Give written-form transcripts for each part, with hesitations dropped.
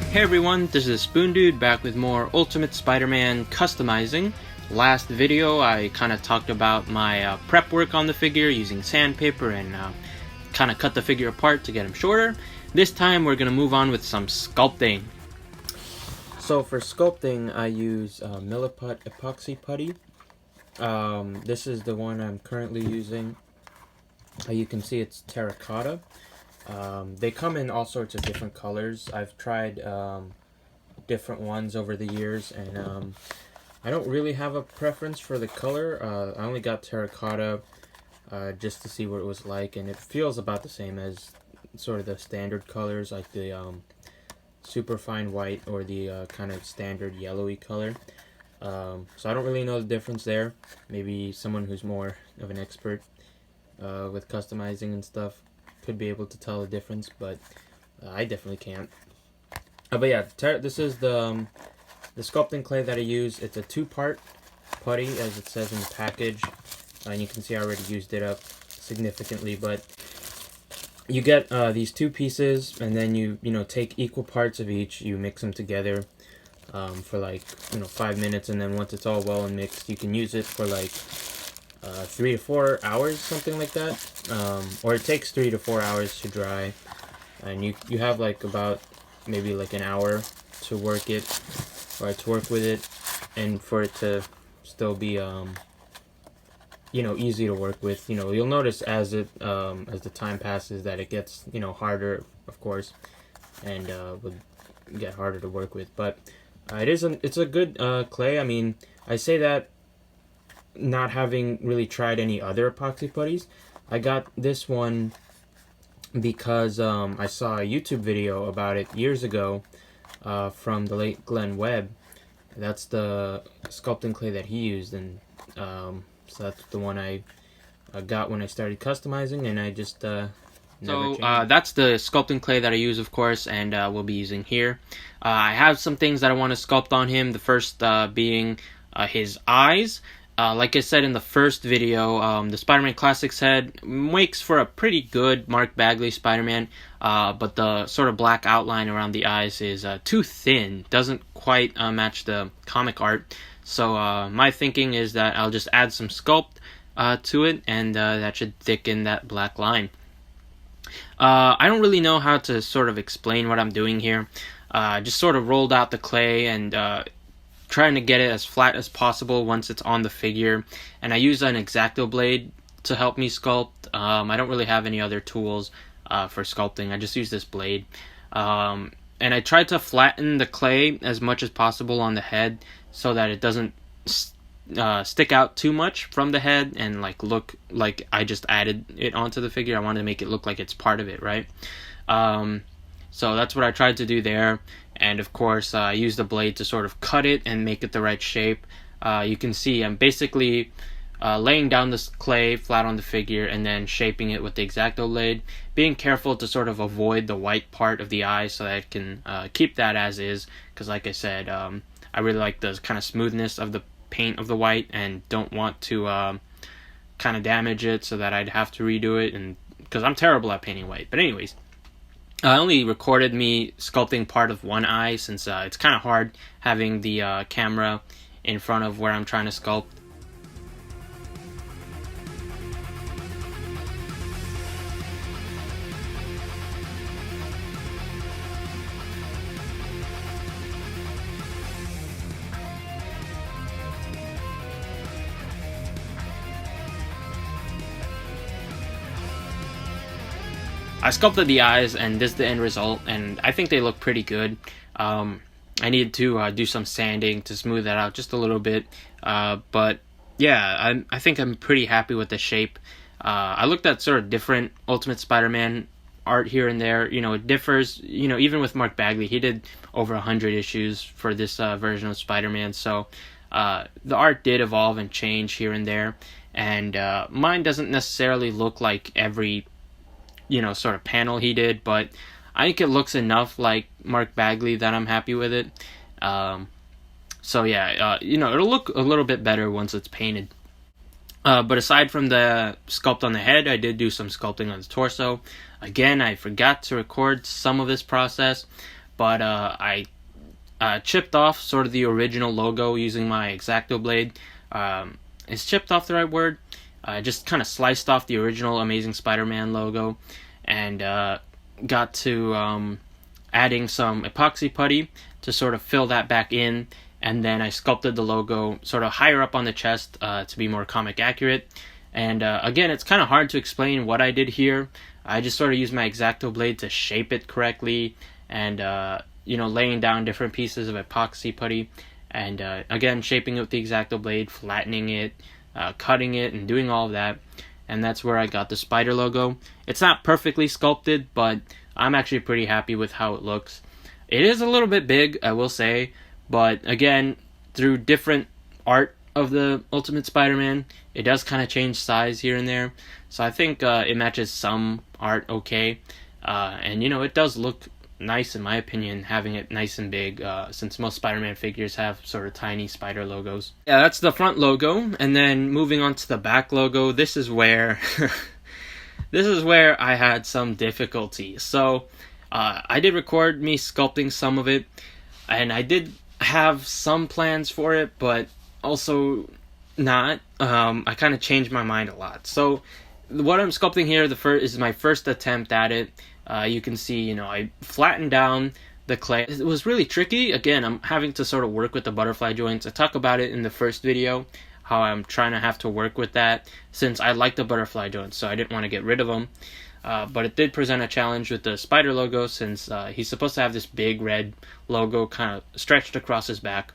Hey everyone, this is Spoon Dude back with more Ultimate Spider-Man customizing. Last video I kind of talked about my prep work on the figure using sandpaper and kind of cut the figure apart to get him shorter. This time we're going to move on with some sculpting. So for sculpting I use Milliput Epoxy Putty. This is the one I'm currently using. You can see it's terracotta. They come in all sorts of different colors. I've tried different ones over the years, and I don't really have a preference for the color. I only got terracotta just to see what it was like, and it feels about the same as sort of the standard colors, like the super fine white or the kind of standard yellowy color. So I don't really know the difference there. Maybe someone who's more of an expert with customizing and stuff could be able to tell the difference, but I definitely can't. But yeah, this is the sculpting clay that I use. It's a two-part putty, as it says in the package, and you can see I already used it up significantly. But you get these two pieces, and then you take equal parts of each. You mix them together for like 5 minutes, and then once it's all well and mixed, you can use it for like 3 to 4 hours, something like that, or it takes 3 to 4 hours to dry, and you have like about maybe like an hour to work it or to work with it, and for it to still be easy to work with. You'll notice as the time passes that it gets harder, of course, and would get harder to work with, but it's a good clay. I mean, I say that not having really tried any other epoxy putties. I got this one because I saw a YouTube video about it years ago from the late Glenn Webb. That's the sculpting clay that he used, and so that's the one I got when I started customizing, and I just never changed. That's the sculpting clay that I use, of course, and we'll be using here. I have some things that I want to sculpt on him, the first being his eyes. Like I said in the first video, the Spider-Man Classics head makes for a pretty good Mark Bagley Spider-Man, but the sort of black outline around the eyes is too thin, doesn't quite match the comic art. So my thinking is that I'll just add some sculpt to it, and that should thicken that black line. I don't really know how to sort of explain what I'm doing here. I just sort of rolled out the clay and trying to get it as flat as possible once it's on the figure, and I use an X-Acto blade to help me sculpt. I don't really have any other tools for sculpting. I just use this blade, and I tried to flatten the clay as much as possible on the head so that it doesn't stick out too much from the head and like look like I just added it onto the figure. I wanted to make it look like it's part of it, right? So that's what I tried to do there. And of course, I used the blade to sort of cut it and make it the right shape. You can see I'm basically laying down this clay flat on the figure and then shaping it with the X-Acto blade, being careful to sort of avoid the white part of the eye so that I can keep that as is, because like I said, I really like the kind of smoothness of the paint of the white and don't want to kind of damage it so that I'd have to redo it, and because I'm terrible at painting white. But anyways, I only recorded me sculpting part of one eye since it's kind of hard having the camera in front of where I'm trying to sculpt. I sculpted the eyes, and this is the end result, and I think they look pretty good. I need to do some sanding to smooth that out just a little bit, but yeah, I think I'm pretty happy with the shape. I looked at sort of different Ultimate Spider-Man art here and there. It differs, even with Mark Bagley, he did over 100 issues for this version of Spider-Man, so the art did evolve and change here and there, and mine doesn't necessarily look like every sort of panel he did, but I think it looks enough like Mark Bagley that I'm happy with it. So yeah, it'll look a little bit better once it's painted. But aside from the sculpt on the head, I did do some sculpting on the torso. Again, I forgot to record some of this process, but I chipped off sort of the original logo using my X-Acto blade. Is chipped off the right word? I just kind of sliced off the original Amazing Spider-Man logo, and got to adding some epoxy putty to sort of fill that back in, and then I sculpted the logo sort of higher up on the chest to be more comic accurate. And again, it's kind of hard to explain what I did here. I just sort of used my X-Acto blade to shape it correctly, and laying down different pieces of epoxy putty, and again, shaping it with the X-Acto blade, flattening it, cutting it, and doing all of that. And that's where I got the spider logo. It's not perfectly sculpted, but I'm actually pretty happy with how it looks. It is a little bit big, I will say, but again, through different art of the Ultimate Spider-Man, it does kind of change size here and there. So I think it matches some art okay. And it does look nice in my opinion, having it nice and big, since most Spider-Man figures have sort of tiny spider logos. Yeah, that's the front logo, and then moving on to the back logo, this is where I had some difficulty. So I did record me sculpting some of it, and I did have some plans for it, but also not. I kind of changed my mind a lot. So what I'm sculpting here is my first attempt at it. You can see, I flattened down the clay. It was really tricky. Again, I'm having to sort of work with the butterfly joints. I talk about it in the first video, how I'm trying to have to work with that, since I like the butterfly joints, so I didn't want to get rid of them. But it did present a challenge with the spider logo, since he's supposed to have this big red logo kind of stretched across his back.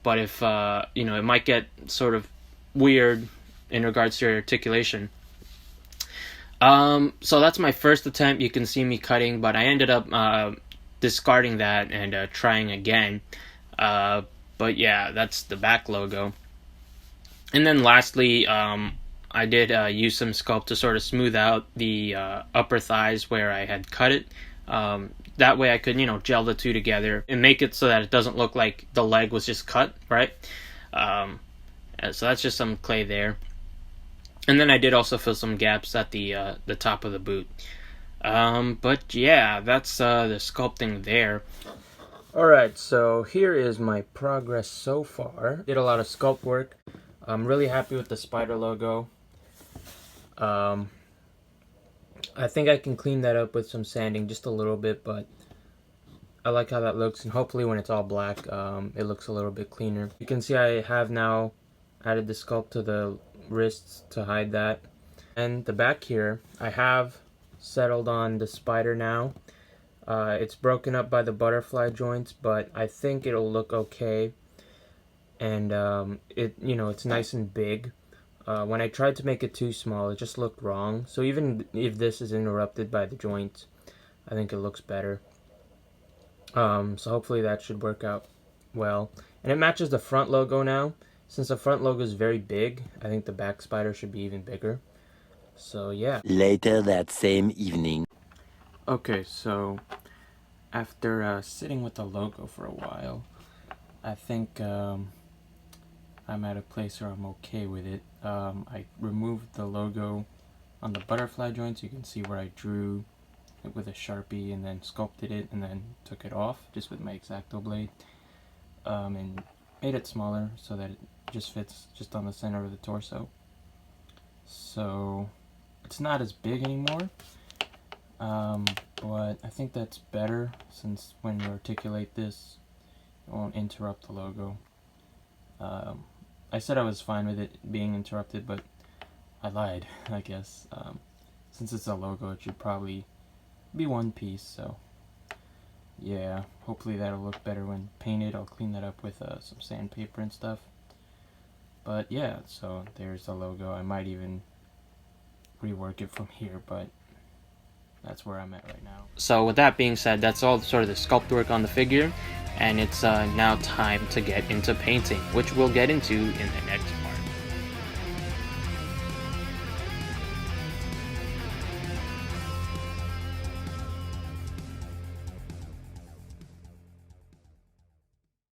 But if, it might get sort of weird in regards to your articulation. So that's my first attempt. You can see me cutting, but I ended up discarding that and trying again. But yeah, that's the back logo. And then lastly, I did use some sculpt to sort of smooth out the upper thighs where I had cut it. That way I could, gel the two together and make it so that it doesn't look like the leg was just cut, right? So that's just some clay there. And then I did also fill some gaps at the top of the boot. But yeah, that's the sculpting there. Alright, so here is my progress so far. Did a lot of sculpt work. I'm really happy with the spider logo. I think I can clean that up with some sanding just a little bit, but I like how that looks, and hopefully when it's all black, it looks a little bit cleaner. You can see I have now added the sculpt to the wrists to hide that. And the back here, I have settled on the spider now. It's broken up by the butterfly joints, but I think it'll look okay. And it's nice and big. When I tried to make it too small, it just looked wrong. So even if this is interrupted by the joints, I think it looks better. So hopefully that should work out well. And it matches the front logo now. Since the front logo is very big, I think the back spider should be even bigger. So yeah. Later that same evening. Okay, so after sitting with the logo for a while, I think I'm at a place where I'm okay with it. I removed the logo on the butterfly joints. You can see where I drew it with a Sharpie and then sculpted it and then took it off just with my X-Acto blade. And made it smaller so that it just fits just on the center of the torso. So it's not as big anymore, but I think that's better, since when you articulate this, it won't interrupt the logo. I said I was fine with it being interrupted, but I lied, I guess. Since it's a logo, it should probably be one piece, so yeah, hopefully that'll look better when painted. I'll clean that up with some sandpaper and stuff. But yeah, so there's the logo. I might even rework it from here, but that's where I'm at right now. So with that being said, that's all sort of the sculpt work on the figure, and it's now time to get into painting, which we'll get into in the next part.